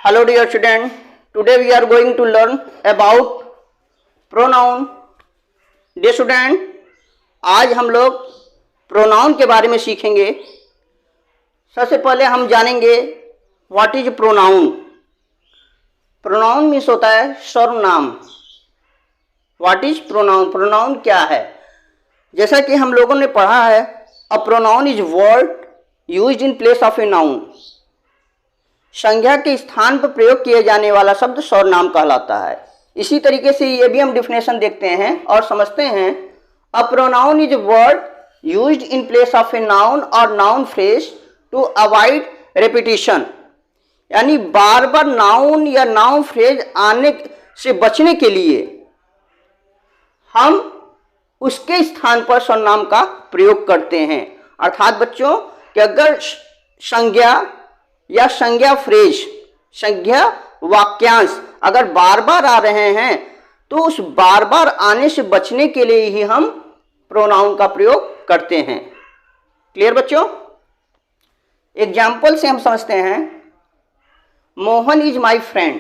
Hello dear student, today we are going to learn about pronoun. Dear student, आज हम लोग pronoun के बारे में सीखेंगे। सबसे पहले हम जानेंगे what is pronoun. Pronoun means होता है सर्वनाम। What is pronoun? Pronoun क्या है? जैसा कि हम लोगों ने पढ़ा है, a pronoun is word used in place of a noun. संज्ञा के स्थान पर प्रयोग किए जाने वाला शब्द सर्वनाम कहलाता है। इसी तरीके से ये भी हम डिफिनेशन देखते हैं और समझते हैं। A pronoun is word used in place of a noun और noun phrase to avoid repetition, यानी बार बार नाउन या नाउन फ्रेज आने से बचने के लिए हम उसके स्थान पर सर्वनाम का प्रयोग करते हैं। अर्थात बच्चों कि अगर संज्ञा या संज्ञा फ्रेज, संज्ञा वाक्यांश अगर बार बार आ रहे हैं तो उस बार बार आने से बचने के लिए ही हम प्रोनाउन का प्रयोग करते हैं। क्लियर बच्चों? एग्जाम्पल से हम समझते हैं। Mohan is my friend.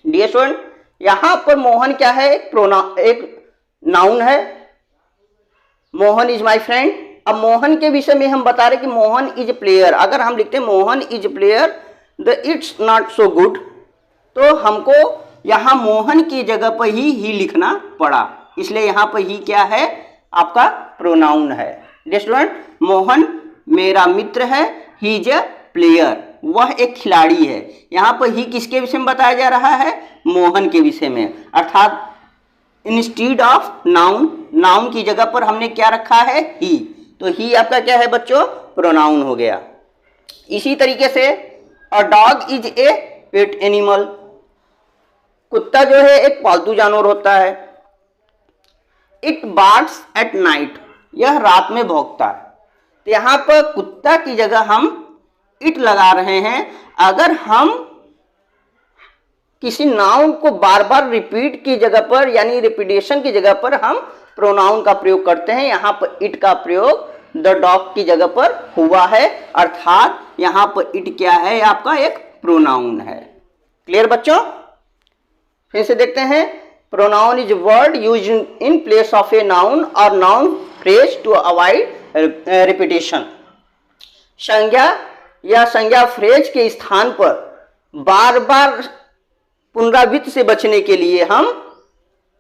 Dear student, यहां पर मोहन क्या है? एक नाउन है। Mohan is my friend. अब मोहन के विषय में हम बता रहे कि मोहन इज प्लेयर। अगर हम लिखते हैं Mohan is player the it's not so good, तो हमको यहाँ मोहन की जगह पर ही लिखना पड़ा, इसलिए यहाँ पर ही क्या है? आपका प्रोनाउन है। डियर स्टूडेंट, मोहन मेरा मित्र है, ही इज अ प्लेयर, वह एक खिलाड़ी है। यहाँ पर ही किसके विषय में बताया जा रहा है? मोहन के विषय में। अर्थात इंस्टीड ऑफ नाउन, नाउन की जगह पर हमने क्या रखा है? ही। तो ही आपका क्या है बच्चों? प्रोनाउन हो गया। इसी तरीके से a dog is a pet animal. कुत्ता जो है एक पालतू जानवर होता है। इट बार्क्स एट नाइट, यह रात में भौंकता है। तो यहाँ पर कुत्ता की जगह हम इट लगा रहे हैं। अगर हम किसी नाउन को बार बार रिपीट की जगह पर, यानी रिपीटेशन की जगह पर हम प्रोनाउन का प्रयोग करते हैं। यहाँ पर इट का प्रयोग द डॉग की जगह पर हुआ है, अर्थात यहाँ पर इट क्या है? आपका एक प्रोनाउन है। क्लियर बच्चों? फिर से देखते हैं। Pronoun is word use in place of a noun और noun phrase to avoid repetition. संज्ञा या संज्ञा फ्रेज के स्थान पर बार बार पुनरावृत्ति से बचने के लिए हम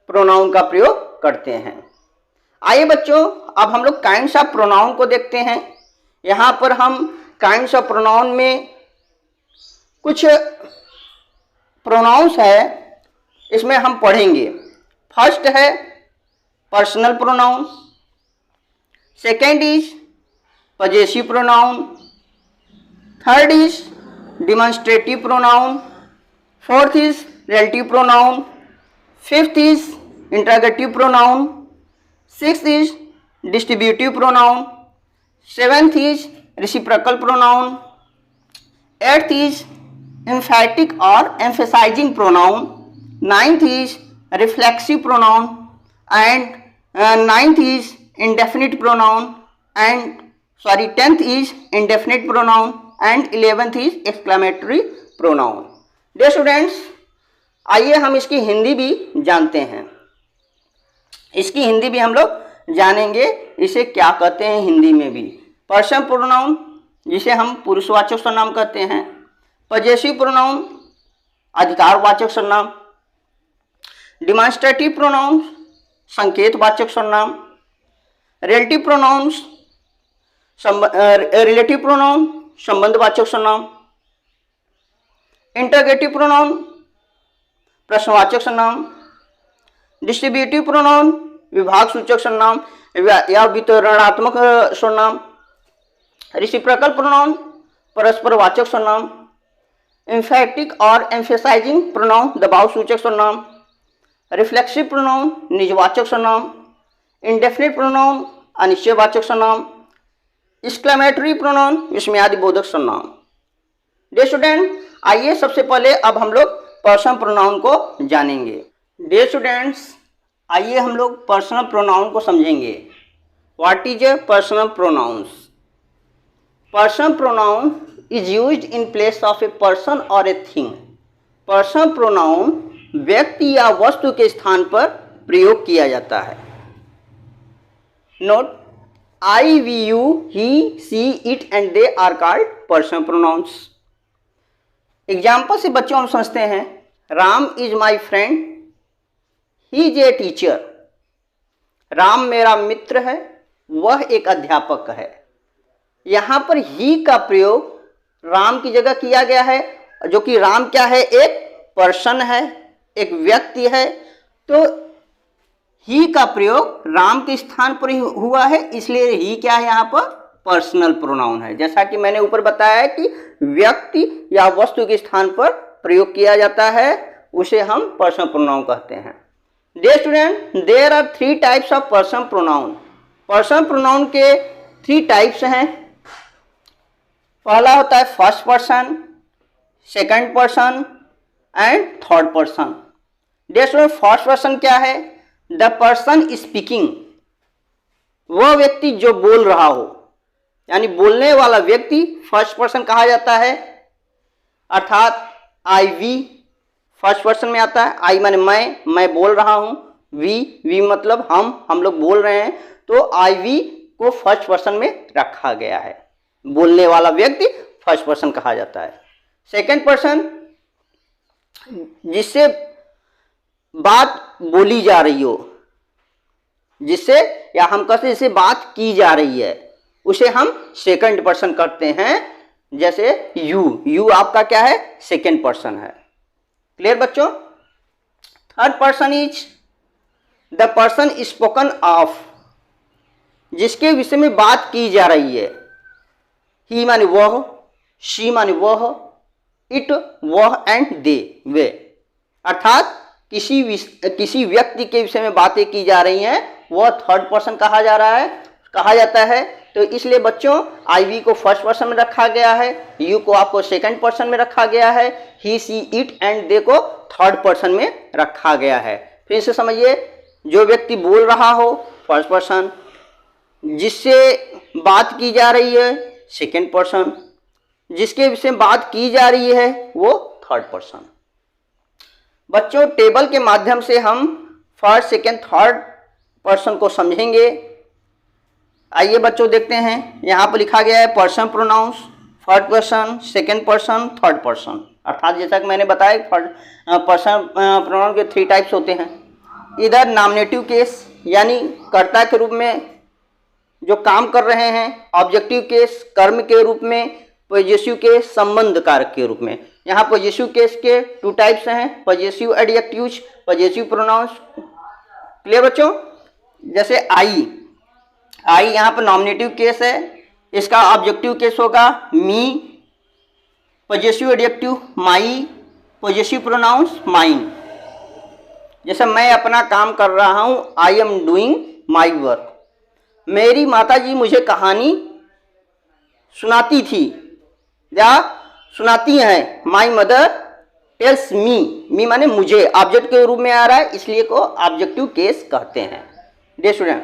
प्रोनाउन का प्रयोग करते हैं। आइए बच्चों, अब हम लोग काइंड्स ऑफ प्रोनाउन को देखते हैं। यहाँ पर हम काइंड्स ऑफ प्रोनाउन में कुछ प्रोनाउंस है, इसमें हम पढ़ेंगे। फर्स्ट है personal pronoun, second is possessive pronoun, third is demonstrative pronoun, fourth is relative pronoun, fifth is interrogative pronoun, sixth is distributive pronoun, seventh is reciprocal pronoun, eighth is emphatic और emphasising pronoun, ninth is reflexive pronoun and ninth is indefinite pronoun tenth is indefinite pronoun and 11th is exclamatory pronoun. Dear students, आइए हम इसकी हिंदी भी जानते हैं। इसकी हिंदी भी हम लोग जानेंगे, इसे क्या कहते हैं हिंदी में भी। पर्सन प्रोनाउन, जिसे हम पुरुषवाचक सर्वनाम कहते हैं। पजेसिव प्रोनाउन, अधिकारवाचक सर्वनाम। डिमॉन्स्ट्रेटिव प्रोनाउन, संकेतवाचक सर्वनाम। रिलेटिव प्रोनाउंस, रिलेटिव प्रोनाउन, संबंधवाचक सर्वनाम। इंटरोगेटिव प्रोनाउन, प्रश्नवाचक सर्वनाम। डिस्ट्रीब्यूटिव प्रोनाउन, विभाग सूचक सर्वनाम या वितरणात्मक सर्वनाम। रेसिप्रोकल प्रोनाउन, परस्परवाचक सर्वनाम। एम्फैटिक और एम्फेसाइजिंग प्रोनाउन, दबाव सूचक सर्वनाम। रिफ्लेक्सिव प्रोनाउन, निजवाचक सर्वनाम। इंडेफिनिट प्रोनाउन, अनिश्चयवाचक सर्वनाम। एक्सक्लेमेटरी प्रोनाउन, विस्मयादि बोधक सर्वनाम। डियर स्टूडेंट, आइए सबसे पहले अब हम लोग पर्सनल प्रोनाउन को जानेंगे। डियर स्टूडेंट्स, आइए हम लोग पर्सनल प्रोनाउन को समझेंगे। What is a personal pronouns? Personal pronoun is used in place of a person और ए थिंग। पर्सन प्रोनाउन व्यक्ति या वस्तु के स्थान पर प्रयोग किया जाता है। Note, I, we, you, he, she, it and they are called person pronouns. Example से बच्चों हम समझते हैं, Ram is my friend, he is a teacher. Ram मेरा मित्र है, वह एक अध्यापक है। यहाँ पर ही का प्रयोग राम की जगह किया गया है, जो कि राम क्या है, एक पर्सन है, एक व्यक्ति है। तो ही का प्रयोग राम के स्थान पर ही हुआ है, इसलिए ही क्या है यहाँ पर पर्सनल प्रोनाउन है। जैसा कि मैंने ऊपर बताया है कि व्यक्ति या वस्तु के स्थान पर प्रयोग किया जाता है, उसे हम पर्सनल प्रोनाउन कहते हैं। Dear student, there are 3 types of personal pronoun. Personal pronoun के 3 टाइप्स हैं। पहला होता है first person, second person and third person. Dear student, first person क्या है? द पर्सन स्पीकिंग, वह व्यक्ति जो बोल रहा हो, यानी बोलने वाला व्यक्ति फर्स्ट पर्सन कहा जाता है। अर्थात आई, वी फर्स्ट पर्सन में आता है। आई माने मैं बोल रहा हूँ। वी मतलब हम लोग बोल रहे हैं, तो आई, वी को फर्स्ट पर्सन में रखा गया है। बोलने वाला व्यक्ति फर्स्ट पर्सन कहा जाता है। सेकंड पर्सन, जिससे बात बोली जा रही हो, जिससे या हम कहते हैं जिससे बात की जा रही है, उसे हम सेकंड पर्सन करते हैं। जैसे यू आपका क्या है? सेकंड पर्सन है। क्लियर बच्चों? Third person is the person spoken of, जिसके विषय में बात की जा रही है। ही माने वह, शी माने वह, इट वह एंड दे वे। अर्थात किसी व्यक्ति के विषय में बातें की जा रही हैं, वह थर्ड पर्सन कहा जाता है। तो इसलिए बच्चों आई, वी को फर्स्ट पर्सन में रखा गया है, यू को आपको सेकंड पर्सन में रखा गया है, ही, सी, इट एंड दे को थर्ड पर्सन में रखा गया है। फिर से समझिए, जो व्यक्ति बोल रहा हो फर्स्ट पर्सन, जिससे बात की जा रही है सेकंड पर्सन, जिसके विषय में बात की जा रही है वो थर्ड पर्सन। बच्चों टेबल के माध्यम से हम फर्स्ट, सेकंड, थर्ड पर्सन को समझेंगे। आइए बच्चों देखते हैं, यहाँ पर लिखा गया है person pronouns, first person, second person, third person. अर्थात जैसा कि मैंने बताया पर्सन प्रोनाउन के 3 टाइप्स होते हैं। इधर नॉमिनेटिव केस, यानी कर्ता के रूप में जो काम कर रहे हैं, ऑब्जेक्टिव केस कर्म के रूप में, पॉजेसिव केस संबंध कारक के रूप में। यहाँ पॉजेसिव केस के 2 टाइप्स हैं, possessive adjectives, possessive pronouns. Clear बच्चों? जैसे आई यहाँ पर नॉमिनेटिव केस है, इसका ऑब्जेक्टिव केस होगा मी, पॉजेसिव एडजेक्टिव माई, पॉजेसिव प्रोनाउंस माइन। जैसे मैं अपना काम कर रहा हूँ, I am doing my work. मेरी माताजी मुझे कहानी सुनाती थी या सुनाती हैं, माई मदर टेल्स मी माने मुझे, ऑब्जेक्ट के रूप में आ रहा है, इसलिए को ऑब्जेक्टिव केस कहते हैं। डियर स्टूडेंट,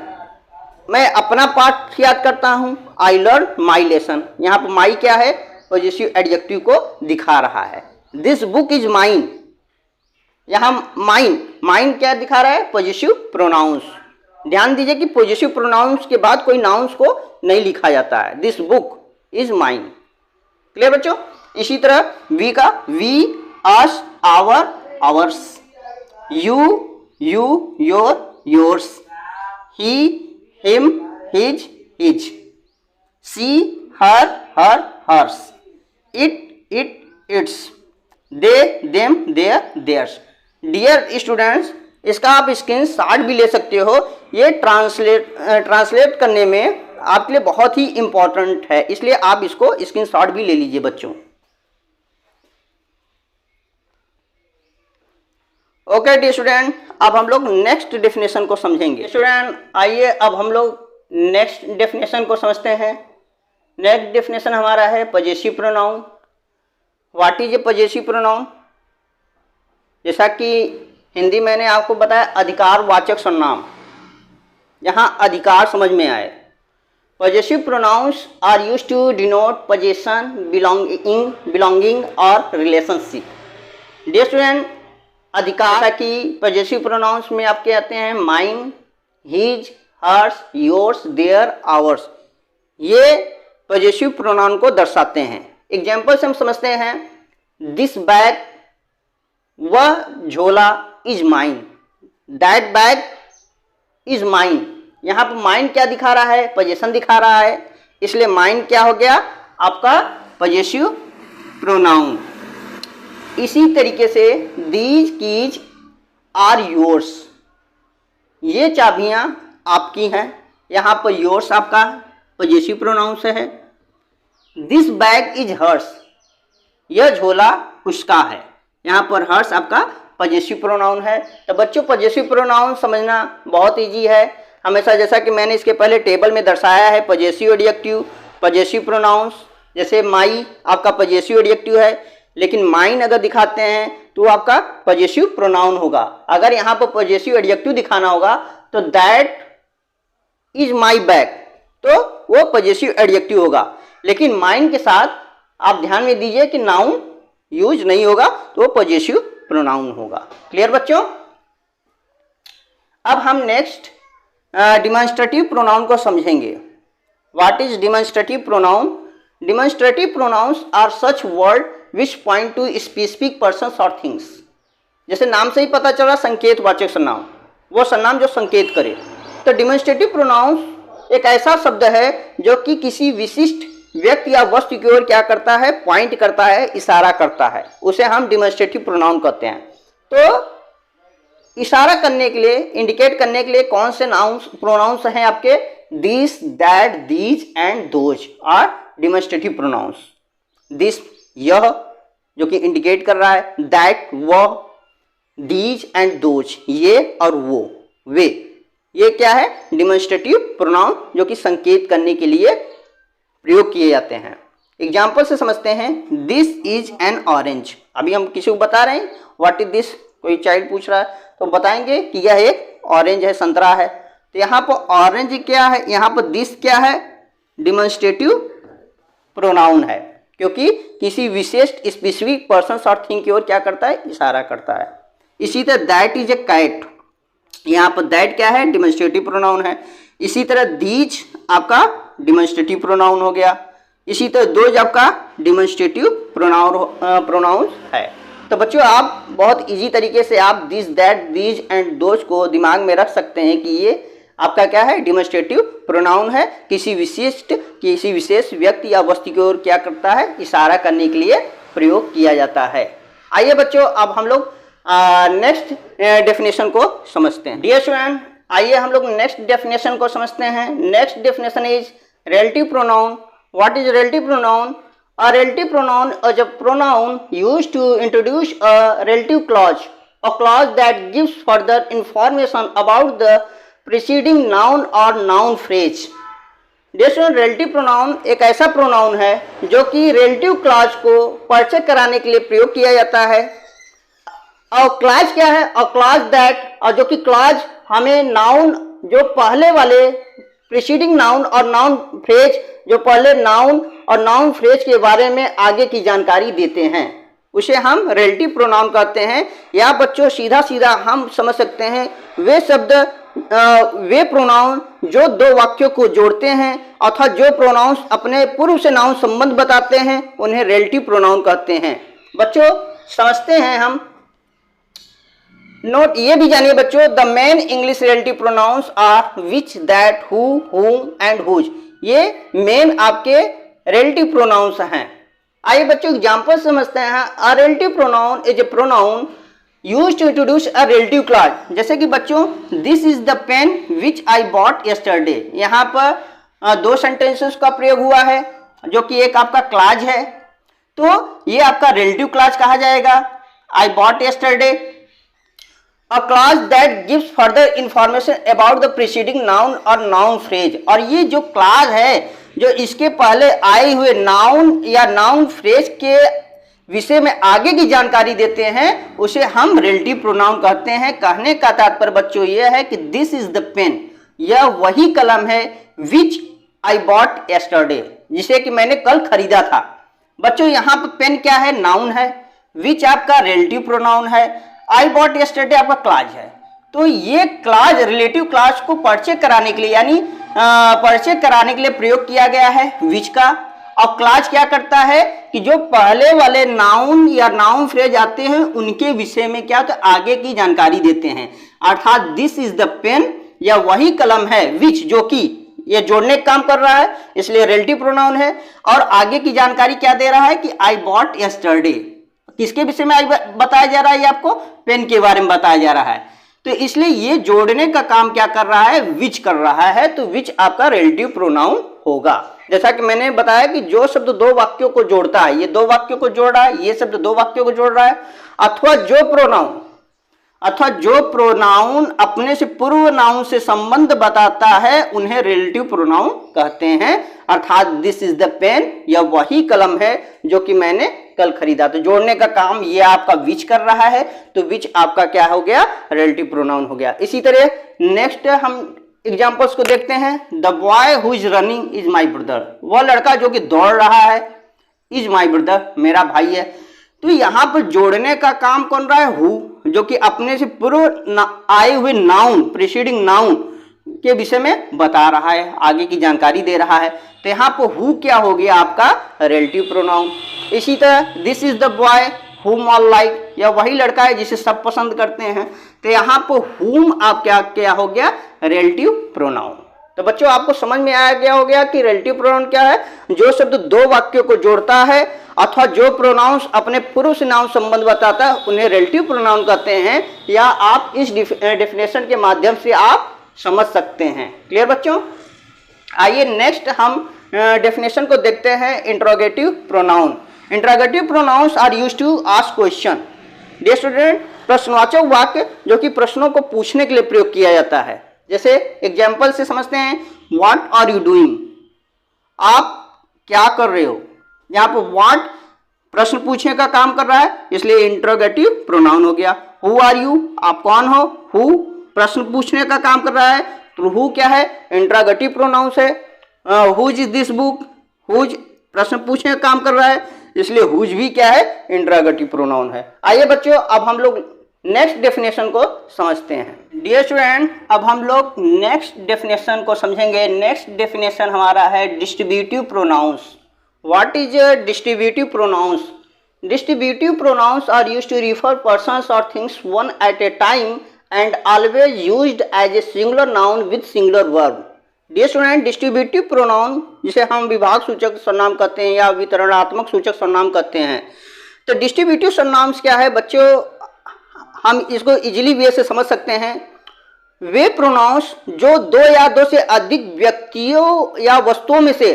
मैं अपना पाठ याद करता हूँ, आई लर्न माई लेसन। यहाँ पर माई क्या है? पॉजेसिव एडजेक्टिव को दिखा रहा है। दिस बुक इज माइन, यहाँ माइन क्या दिखा रहा है? Possessive pronouns. ध्यान दीजिए कि पॉजेसिव प्रोनाउंस के बाद कोई नाउंस को नहीं लिखा जाता है। This book is mine. Clear बच्चों? इसी तरह वी का we, us, our, ours, you, your, yours, he, him, his, she, her, hers, it, its, they, them, their, theirs. Dear students, इसका आप स्क्रीनशॉट भी ले सकते हो। ये ट्रांसलेट करने में आपके लिए बहुत ही इंपॉर्टेंट है, इसलिए आप इसको स्क्रीनशॉट भी ले लीजिए बच्चों। ओके डियर स्टूडेंट, अब हम लोग नेक्स्ट डेफिनेशन को समझेंगे। स्टूडेंट आइए अब हम लोग नेक्स्ट डेफिनेशन को समझते हैं। नेक्स्ट डेफिनेशन हमारा है possessive pronoun. What is a possessive pronoun? जैसा कि हिंदी मैंने आपको बताया अधिकारवाचक सर्वनाम, यहाँ अधिकार समझ में आए। Possessive pronouns are used to denote possession, belonging और relationship. Dear student, अधिकार की possessive pronouns में आपके आते हैं mine, his, hers, yours, their, ours. ये possessive pronoun को दर्शाते हैं. एग्जाम्पल से हम समझते हैं, दिस बैग, वह झोला is mine, that bag is mine. यहाँ पर माइन क्या दिखा रहा है? पोजेशन दिखा रहा है, इसलिए माइन क्या हो गया? आपका पोजेसिव प्रोनाउन. इसी तरीके से दीज कीज आर योर्स, ये चाबियाँ आपकी हैं. यहाँ पर योर्स आपका पोजेसिव प्रोनाउन से है. दिस बैग इज हर्स, यह झोला उसका है. यहाँ पर हर्स आपका पॉजेसिव प्रोनाउन है. तो बच्चों पॉजेसिव प्रोनाउन समझना बहुत इजी है. हमेशा जैसा कि मैंने इसके पहले टेबल में दर्शाया है, पॉजेसिव एडजेक्टिव, पॉजेसिव प्रोनाउंस. जैसे माई आपका पॉजेसिव एडजेक्टिव है, लेकिन माइन अगर दिखाते हैं तो आपका पॉजेसिव प्रोनाउन होगा. अगर यहाँ पर पॉजेसिव एडजेक्टिव दिखाना होगा तो दैट इज माई बैग, तो वो पॉजेसिव एडजेक्टिव होगा. लेकिन माइन के साथ आप ध्यान में दीजिए कि नाउन यूज नहीं होगा, तो वो पॉजेसिव प्रोनाउन होगा. क्लियर बच्चों? अब हम नेक्स्ट डिमॉन्स्ट्रेटिव प्रोनाउन को समझेंगे. What is demonstrative pronoun? Demonstrative pronouns are such word which point to specific persons और थिंग्स. जैसे नाम से ही पता चला, संकेतवाचक सर्वनाम, वो सर्वनाम जो संकेत करे. तो डिमॉन्स्ट्रेटिव प्रोनाउंस एक ऐसा शब्द है जो कि किसी विशिष्ट व्यक्ति या वस्तु की ओर क्या करता है? पॉइंट करता है, इशारा करता है. उसे हम डिमॉन्स्ट्रेटिव प्रोनाउन कहते हैं. तो इशारा करने के लिए, इंडिकेट करने के लिए कौन से नाउन्स प्रोनाउंस हैं आपके? This, that, these and those are demonstrative pronouns. This यह जो कि इंडिकेट कर रहा है, दैट वह, दीज एंड दोज ये और वो वे, ये क्या है? डिमॉन्स्ट्रेटिव प्रोनाउन जो कि संकेत करने के लिए प्रयोग किए जाते हैं. एग्जाम्पल से समझते हैं. This is an orange. अभी हम किसी को बता रहे हैं व्हाट इज दिस, कोई चाइल्ड पूछ रहा है तो बताएंगे कि यह एक ऑरेंज है, संतरा है. तो यहाँ पर ऑरेंज क्या है? यहाँ पर दिस क्या है? डिमॉन्स्ट्रेटिव प्रोनाउन है, क्योंकि किसी विशेष स्पेसिफिक पर्सन और थिंग की ओर क्या करता है? इशारा करता है. इसी तरह दैट इज ए कैट, यहाँ पर दैट क्या है? डिमॉन्स्ट्रेटिव प्रोनाउन है. इसी तरह दीज आपका डिमॉन्स्ट्रेटिव प्रोनाउन हो गया. इसी तरह दोज आपका डिमॉन्स्ट्रेटिव प्रोनाउन है. तो बच्चों आप बहुत इजी तरीके से आप this, that, these and those को दिमाग में रख सकते हैं कि ये आपका क्या है? डिमॉन्स्ट्रेटिव प्रोनाउन है. किसी विशेष व्यक्ति या वस्तु की ओर क्या करता है? इशारा करने के लिए प्रयोग किया जाता है. आइए बच्चों अब हम लोग नेक्स्ट डेफिनेशन को समझते हैं. डियर स्टूडेंट, आइए हम लोग नेक्स्ट डेफिनेशन को समझते हैं. Next definition is relative pronoun. What is relative pronoun? A relative pronoun is a pronoun used to introduce a relative clause, a clause that gives further information about the preceding noun or noun phrase. जैसे relative pronoun एक ऐसा pronoun है जो कि relative clause को परिचय कराने के लिए प्रयोग किया जाता है. और क्लॉज क्या है? और क्लॉज दैट, और जो कि क्लॉज हमें नाउन जो पहले वाले प्रीसीडिंग नाउन और नाउन फ्रेज, जो पहले नाउन और नाउन फ्रेज के बारे में आगे की जानकारी देते हैं, उसे हम रिलेटिव प्रोनाउन कहते हैं. या बच्चों सीधा सीधा हम समझ सकते हैं वे शब्द, वे प्रोनाउन जो दो वाक्यों को जोड़ते हैं अथवा जो प्रोनाउंस अपने पूर्व से नाउन संबंध बताते हैं, उन्हें रिलेटिव प्रोनाउन कहते हैं. बच्चों समझते हैं हम. नोट ये भी जानिए बच्चों, the main English relative pronouns are which, that, who, whom and whose. ये मेन आपके रिलेटिव प्रोनाउंस हैं. आइए बच्चों एग्जांपल समझते हैं. A relative pronoun is a pronoun used to introduce a relative clause. जैसे कि बच्चों this is the pen which I bought yesterday. यहाँ पर दो सेंटेंसेस का प्रयोग हुआ है जो कि एक आपका क्लॉज है, तो ये आपका रिलेटिव क्लॉज कहा जाएगा. आई bought yesterday. A clause that gives further information about the preceding noun और noun phrase. और ये जो clause है जो इसके पहले आए हुए नाउन या नाउन फ्रेज के विषय में आगे की जानकारी देते हैं, उसे हम रिलेटिव प्रोनाउन कहते हैं. कहने का तात्पर्य बच्चों ये है कि दिस इज द पेन, यह वही कलम है, विच आई बॉट यस्टरडे, जिसे कि मैंने कल खरीदा था। बच्चों यहाँ पर पेन क्या है, नाउन है, विच आपका रिलेटिव प्रोनाउन है, आई बॉट यस्टरडे आपका क्लाज है। तो ये क्लाज रिलेटिव क्लाज को परिचय कराने के लिए यानी परिचय कराने के लिए प्रयोग किया गया है विच का। और क्लाज क्या करता है कि जो पहले वाले नाउन या नाउन फ्रेज आते हैं उनके विषय में क्या तो आगे की जानकारी देते हैं। अर्थात दिस इज द पेन या वही कलम है विच, जो कि ये जोड़ने का काम कर रहा है इसलिए रिलेटिव प्रोनाउन है। और आगे की जानकारी क्या दे रहा है कि आई बॉट यस्टरडे, किसके विषय में बताया जा रहा है, ये आपको पेन के बारे में बताया जा रहा है। तो इसलिए ये जोड़ने का काम क्या कर रहा है, विच कर रहा है। तो विच आपका रिलेटिव प्रोनाउन होगा। जैसा कि मैंने बताया कि जो शब्द दो वाक्यों को जोड़ता है, ये दो वाक्यों को जोड़ रहा है, ये शब्द दो वाक्यों को जोड़ रहा है, अथवा जो प्रोनाउन अपने से पूर्व नाउन से संबंध बताता है उन्हें रिलेटिव प्रोनाउन कहते हैं। अर्थात दिस इज द पेन, यह वही कलम है जो कि मैंने कल खरीदा। तो जोड़ने का काम ये आपका विच कर रहा है, तो विच आपका क्या हो गया, रिलेटिव प्रोनाउन हो गया। इसी तरह नेक्स्ट हम एग्जाम्पल्स को देखते हैं। The boy who is running is my brother, वह लड़का जो कि दौड़ रहा है, इज माई ब्रदर मेरा भाई है। तो यहाँ पर जोड़ने का काम कौन रहा है, हु, जो कि अपने से पूर्व आए हुए नाउन, प्रीसीडिंग नाउन के विषय में बता रहा है, आगे की जानकारी दे रहा है। तो यहाँ पर हु क्या हो गया आपका रिलेटिव प्रोनाउन। इसी तरह this is the boy whom all like, या वही लड़का है जिसे सब पसंद करते हैं। तो यहाँ पर whom आप क्या हो गया, रिलेटिव प्रोनाउन। तो बच्चों आपको समझ में आ गया हो गया कि रिलेटिव प्रोनाउन क्या है, जो शब्द दो वाक्यों को जोड़ता है अथवा जो प्रोनाउंस अपने पूर्व से नाउन संबंध बताता है उन्हें रिलेटिव प्रोनाउन कहते हैं। या आप इस डेफिनेशन के माध्यम से आप समझ सकते हैं। क्लियर बच्चों। आइए नेक्स्ट हम डेफिनेशन को देखते हैं। Interrogative pronoun. Interrogative pronouns are used to ask question. Dear student, प्रश्नवाचक वाक्य जो कि प्रश्नों को पूछने के लिए प्रयोग किया जाता है। जैसे एग्जाम्पल से समझते हैं, व्हाट आर यू डूइंग, आप क्या कर रहे हो। यहाँ पर व्हाट प्रश्न पूछने का काम कर रहा है इसलिए इंट्रोगेटिव प्रोनाउन हो गया। हु आर यू, आप कौन हो, हु प्रश्न पूछने का काम कर रहा है तो हु क्या है, इंट्रोगेटिव प्रोनाउंस है। Whose is this book, whose प्रश्न पूछने का काम कर रहा है इसलिए हुज भी क्या है, इंट्रोगेटिव प्रोनाउन है। आइए बच्चों अब हम लोग नेक्स्ट डेफिनेशन को समझते हैं। डियर स्टूडेंट, अब हम लोग नेक्स्ट डेफिनेशन को समझेंगे। नेक्स्ट डेफिनेशन हमारा है distributive pronouns. What is distributive pronouns? Distributive pronouns are used to refer persons और things one at a time and always used as a singular noun with singular verb. Dear student, distributive pronoun जिसे हम विभाग सूचक सर्वनाम कहते हैं या वितरणात्मक सूचक सर्वनाम कहते हैं। तो डिस्ट्रीब्यूटिव सर्वनाम्स क्या है बच्चों, हम इसको इजीली वे से समझ सकते हैं। वे प्रोनाउंस जो दो या दो से अधिक व्यक्तियों या वस्तुओं में से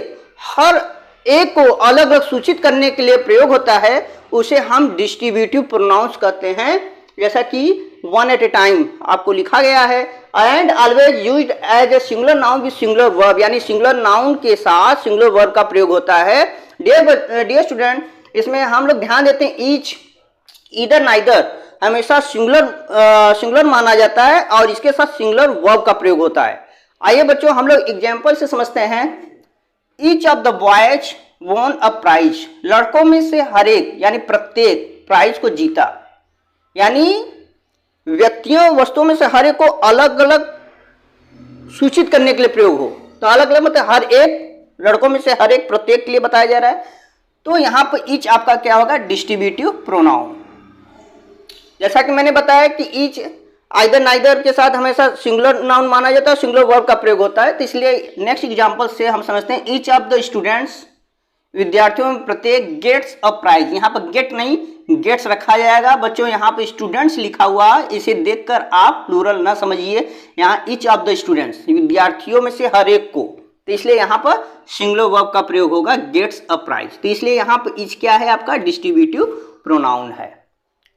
हर एक को अलग अलग सूचित करने के लिए प्रयोग होता है उसे हम डिस्ट्रीब्यूटिव प्रोनाउंस कहते हैं। जैसा कि वन एट ए टाइम आपको लिखा गया है, and always used as a singular noun with singular verb, यानी सिंगुलर नाउन के साथ सिंगुलर वर्ब का प्रयोग होता है। डियर स्टूडेंट, इसमें हम लोग ध्यान देते हैं ईच, ईदर, नाइदर हमेशा सिंगुलर माना जाता है और इसके साथ सिंगुलर वर्ब का प्रयोग होता है। आइए बच्चों हम लोग एग्जाम्पल से समझते हैं। Each of the boys won a prize, लड़कों में से हर एक यानी प्रत्येक प्राइज को जीता। यानी व्यक्तियों वस्तुओं में से हर एक को अलग अलग सूचित करने के लिए प्रयोग हो। तो अलग अलग मतलब हर एक, लड़कों में से हर एक प्रत्येक के लिए बताया जा रहा है। तो यहाँ पर ईच आपका क्या होगा, डिस्ट्रीब्यूटिव प्रोनाउन। जैसा कि मैंने बताया कि ईच आइदर नाइदर के साथ हमेशा सिंगुलर नाउन माना जाता है, सिंगुलर वर्ब का प्रयोग होता है। तो इसलिए नेक्स्ट एग्जांपल से हम समझते हैं। ईच ऑफ द स्टूडेंट्स, विद्यार्थियों में प्रत्येक गेट्स अ प्राइज। यहाँ पर गेट नहीं गेट्स रखा जाएगा बच्चों। यहाँ पर स्टूडेंट्स लिखा हुआ, इसे देखकर आप प्लूरल ना समझिए। यहाँ ईच ऑफ द स्टूडेंट्स, विद्यार्थियों में से हर एक को, तो इसलिए यहाँ पर सिंगुलर वर्ब का प्रयोग होगा, गेट्स अ प्राइज। तो इसलिए यहाँ पर ईच क्या है आपका, डिस्ट्रीब्यूटिव प्रोनाउन है।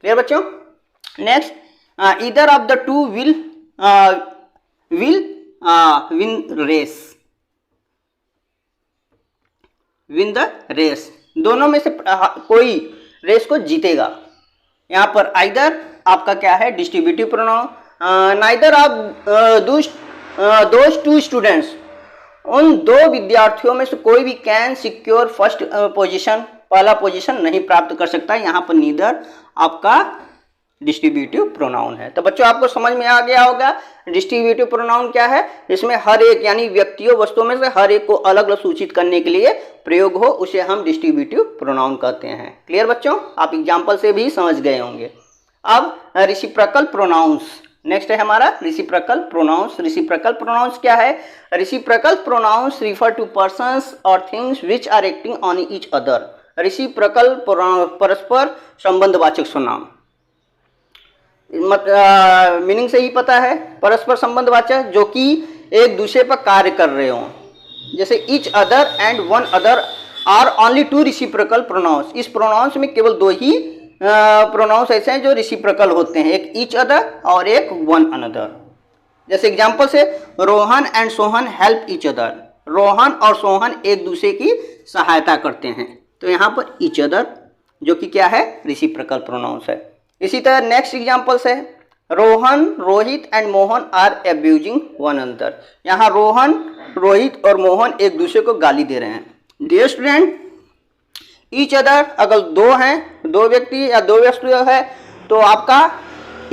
क्लियर बच्चों। Next, either of the two will win race, win the race, दोनों में से कोई रेस को जीतेगा। यहाँ पर आइदर आपका क्या है, distributive pronoun. Neither of those two students उन दो विद्यार्थियों में से कोई भी कैन सिक्योर फर्स्ट पोजीशन, पहला पोजीशन नहीं प्राप्त कर सकता। यहाँ पर नीदर आपका डिस्ट्रीब्यूटिव प्रोनाउन है। तो बच्चों आपको समझ में आ गया होगा डिस्ट्रीब्यूटिव प्रोनाउन क्या है। इसमें हर एक यानी व्यक्तियों वस्तुओं में से हर एक को अलग अलग सूचित करने के लिए प्रयोग हो, उसे हम डिस्ट्रीब्यूटिव प्रोनाउन कहते हैं। क्लियर बच्चों, आप एग्जाम्पल से भी समझ गए होंगे। अब रेसिप्रोकल प्रोनाउंस नेक्स्ट है हमारा रेसिप्रोकल प्रोनाउंस। रेसिप्रोकल प्रोनाउंस क्या है? Reciprocal pronouns refer to persons और things which are acting on each other. Reciprocal परस्पर संबंधवाचक सर्वनाम, मीनिंग से ही पता है, परस्पर संबंधवाचक जो कि एक दूसरे पर कार्य कर रहे हों। जैसे each other and one another are only two reciprocal pronouns. इस प्रोनाउंस में केवल दो ही प्रोनाउंस ऐसे हैं जो रेसिप्रोकल होते हैं, एक ईच अदर और एक वन अनदर। जैसे एग्जांपल से Rohan and Sohan help each other. Rohan और सोहन एक दूसरे की सहायता करते हैं। तो यहाँ पर ईच अदर जो कि क्या है? रेसिप्रोकल प्रोनाउंस है। इसी तरह नेक्स्ट एग्जांपल्स है Rohan, Rohit and Mohan are abusing one another. यहाँ रोहन, रोहित और मोहन एक दूसरे को गाली दे रहे हैं। डियर स्टूडेंट, ईच अदर अगर दो हैं, दो व्यक्ति या दो वस्तु है तो आपका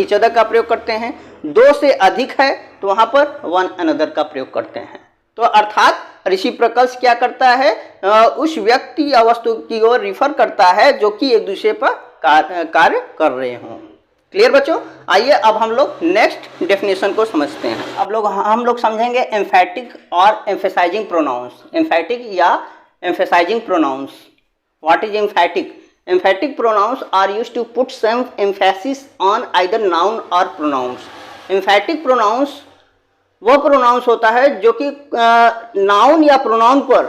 ईच अदर का प्रयोग करते हैं। दो से अधिक है तो वहाँ पर वन अनदर का प्रयोग करते हैं। तो अर्थात रेसिप्रोकल्स क्या करता है? उस व्यक्ति या वस्तु की ओर रिफर करता है जो कि एक दूसरे पर कार्य कर रहे हों। क्लियर बच्चों, आइए अब हम लोग नेक्स्ट डेफिनेशन को समझते हैं। अब हम लोग समझेंगे एम्फैटिक और एम्फेसाइजिंग प्रोनाउंस। एम्फैटिक या emphasizing pronouns. What is emphatic? Emphatic pronouns are used to put some emphasis on either noun और प्रोनाउंस। एम्फैटिक प्रोनाउंस वह प्रोनाउंस होता है जो कि नाउन या प्रोनाउन पर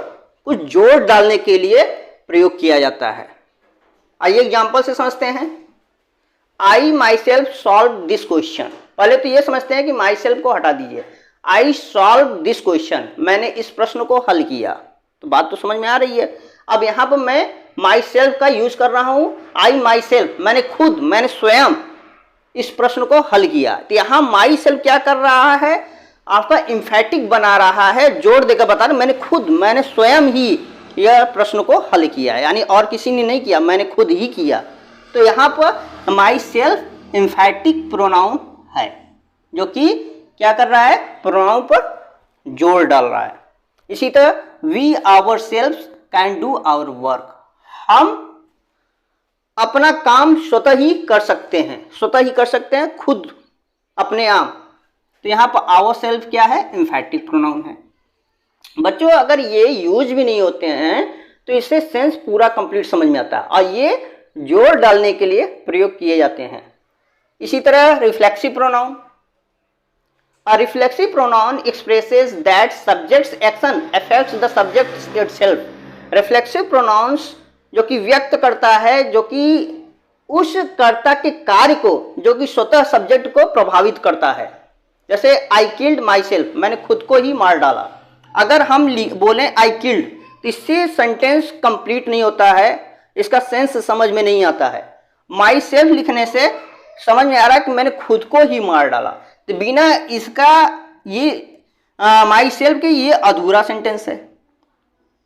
कुछ जोर डालने के लिए प्रयोग किया जाता है। आइए एग्जाम्पल से समझते हैं। I myself solve this question. पहले तो ये समझते हैं कि माई सेल्फ को हटा दीजिए। आई सॉल्व दिस क्वेश्चन, मैंने इस प्रश्न को हल किया। तो बात तो समझ में आ रही है। अब यहाँ पर मैं माई सेल्फ का यूज कर रहा हूँ। आई माई सेल्फ, मैंने खुद, मैंने स्वयं इस प्रश्न को हल किया। तो यहाँ माई सेल्फ क्या कर रहा है? आपका एम्फैटिक बना रहा है, जोर देकर बता रहा, मैंने खुद, मैंने स्वयं ही यह प्रश्न को हल किया, यानी और किसी ने नहीं किया, मैंने खुद ही किया। तो यहाँ पर माई सेल्फ एम्फैटिक प्रोनाउन है जो कि क्या कर रहा है? प्रोनाउन पर जोर डाल रहा है। इसी तरह we our self can do our work. हम अपना काम स्वतः ही कर सकते हैं, स्वतः ही कर सकते हैं, खुद, अपने आप। तो यहाँ पर आवर सेल्फ क्या है? एम्फैटिक प्रोनाउन है। बच्चों अगर ये यूज भी नहीं होते हैं तो इससे सेंस पूरा कंप्लीट समझ में आता है और ये जोर डालने के लिए प्रयोग किए जाते हैं। इसी तरह reflexive pronoun. A reflexive pronoun expresses that subject's action affects the subject itself. Reflexive pronouns जो कि व्यक्त करता है, जो कि उस कर्ता के कार्य को, जो कि स्वतः सब्जेक्ट को प्रभावित करता है। जैसे आई किल्ड माई सेल्फ, मैंने खुद को ही मार डाला। अगर हम बोलें आई किल्ड तो इससे सेंटेंस कंप्लीट नहीं होता है, इसका सेंस समझ में नहीं आता है। माई सेल्फ लिखने से समझ में आ रहा है कि मैंने खुद को ही मार डाला। तो बिना इसका ये माई सेल्फ के ये अधूरा सेंटेंस है,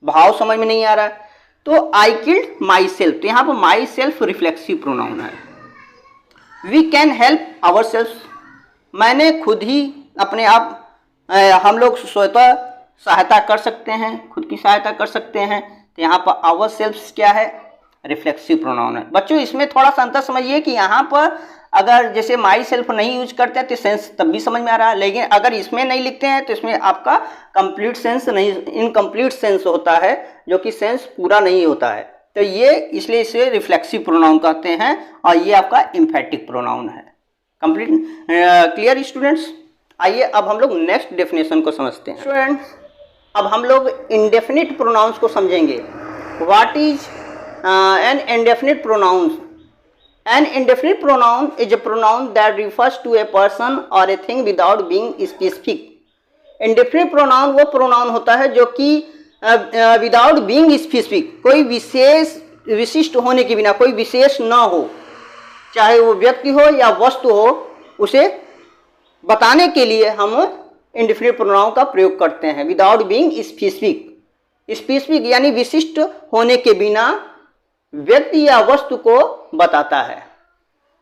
भाव समझ में नहीं आ रहा है। तो आई किल्ड माई सेल्फ, तो यहाँ पर माई सेल्फ रिफ्लेक्सिव प्रोनाउन है। We can help our self, मैंने खुद ही अपने आप, हम लोग स्वतः सहायता कर सकते हैं, खुद की सहायता कर सकते हैं। तो यहाँ पर आवर सेल्फ क्या है? रिफ्लेक्सिव प्रोनाउन है। बच्चों इसमें थोड़ा सा अंतर समझिए कि यहाँ पर अगर जैसे माई सेल्फ नहीं यूज करते हैं तो सेंस तब भी समझ में आ रहा है, लेकिन अगर इसमें नहीं लिखते हैं तो इसमें आपका कंप्लीट सेंस नहीं, इनकम्प्लीट सेंस होता है, जो कि सेंस पूरा नहीं होता है। तो ये इसलिए इसे रिफ्लेक्सिव प्रोनाउन कहते हैं और ये आपका एम्फैटिक प्रोनाउन है। Complete clear students? आइए अब हम लोग नेक्स्ट डेफिनेशन को समझते हैं। स्टूडेंट्स अब हम लोग इंडेफिनिट प्रोनाउंस को समझेंगे। What is an indefinite pronouns? An indefinite pronoun is a pronoun that refers to a person or a thing without being specific. Indefinite pronoun वो pronoun होता है जो कि without being specific, कोई विशेष विशिष्ट होने के बिना, कोई विशेष ना हो, चाहे वो व्यक्ति हो या वस्तु हो, उसे बताने के लिए हम इंडेफिनिट प्रोनाउन का प्रयोग करते हैं विदाउट बीइंग स्पेसिफिक। स्पेसिफिक यानी विशिष्ट होने के बिना व्यक्ति या वस्तु को बताता है।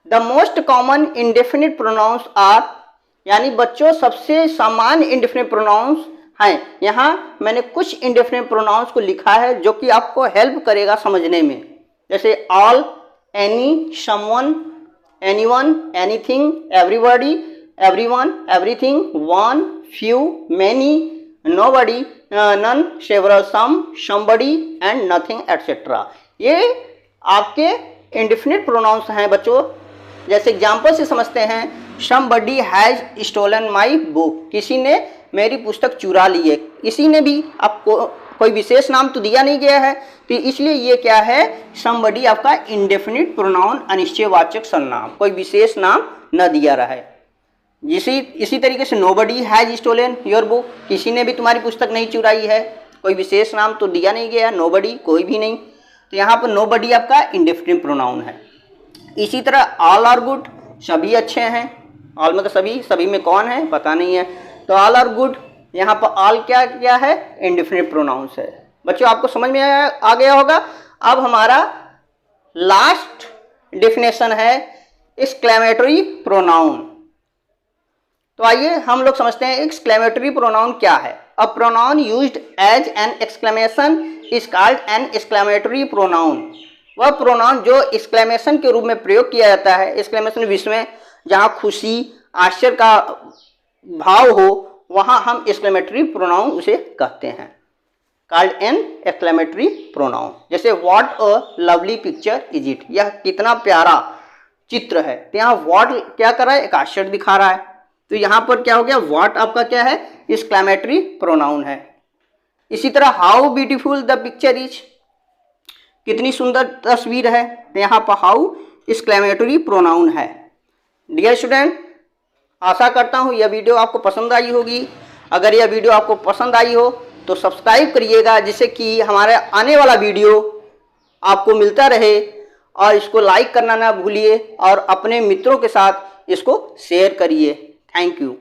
The most common indefinite pronouns are, यानी बच्चों सबसे सामान्य इंडेफिनिट प्रोनाउंस हैं। यहाँ मैंने कुछ इंडेफिनिट प्रोनाउंस को लिखा है जो कि आपको हेल्प करेगा समझने में, जैसे all, any, someone, anyone, anything, everybody, everyone, everything, one, few, many, nobody, none, several, some, somebody and nothing etcetera. ये आपके इंडेफिनिट प्रोनाउंस हैं बच्चों। जैसे एग्जाम्पल से समझते हैं, somebody has stolen my book, किसी ने मेरी पुस्तक चुरा ली है। किसी ने भी आपको कोई विशेष नाम तो दिया नहीं गया है, तो इसलिए ये क्या है, समबडी आपका इंडेफिनिट प्रोनाउन अनिश्चयवाचक सर्वनाम, कोई विशेष नाम न दिया रहा है। इसी तरीके से nobody has stolen your book, किसी ने भी तुम्हारी पुस्तक नहीं चुराई है, कोई विशेष नाम तो दिया नहीं गया, नोबडी कोई भी नहीं, तो यहाँ पर नोबडी आपका इंडेफिनिट प्रोनाउन है। इसी तरह ऑल आर गुड, सभी अच्छे हैं। ऑल मतलब सभी, सभी में कौन है पता नहीं है, तो ऑल आर गुड, यहाँ पर ऑल क्या क्या है, इंडेफिनिट प्रोनाउंस है। बच्चों आपको समझ में आ गया होगा। अब हमारा लास्ट डेफिनेशन है एक्सक्लेमेटरी प्रोनाउन। तो आइए हम लोग समझते हैं एक्सक्लेमेटरी प्रोनाउन क्या है। A pronoun used as an exclamation is called an exclamatory pronoun. वह प्रोनाउन जो एक्सक्लेमेशन के रूप में प्रयोग किया जाता है, एक्सक्लेमेशन विश्व में जहाँ खुशी, आश्चर्य का भाव हो, वहाँ हम एक्सक्लेमेटरी प्रोनाउन उसे कहते हैं, कॉल्ड एन एक्सक्लेमेटरी प्रोनाउन। जैसे what a lovely picture is it, यह कितना प्यारा चित्र है, तो यहाँ व्हाट क्या कर रहा है, एक आश्चर्य दिखा रहा है, तो यहाँ पर क्या हो गया, व्हाट आपका क्या है, एक्सक्लेमेटरी प्रोनाउन है। इसी तरह how beautiful the picture is, कितनी सुंदर तस्वीर है, तो यहाँ पर हाउ एक्सक्लेमेटरी प्रोनाउन है। डियर स्टूडेंट, आशा करता हूँ यह वीडियो आपको पसंद आई होगी। अगर यह वीडियो आपको पसंद आई हो तो सब्सक्राइब करिएगा, जिससे कि हमारे आने वाला वीडियो आपको मिलता रहे, और इसको लाइक करना ना भूलिए और अपने मित्रों के साथ इसको शेयर करिए। Thank you.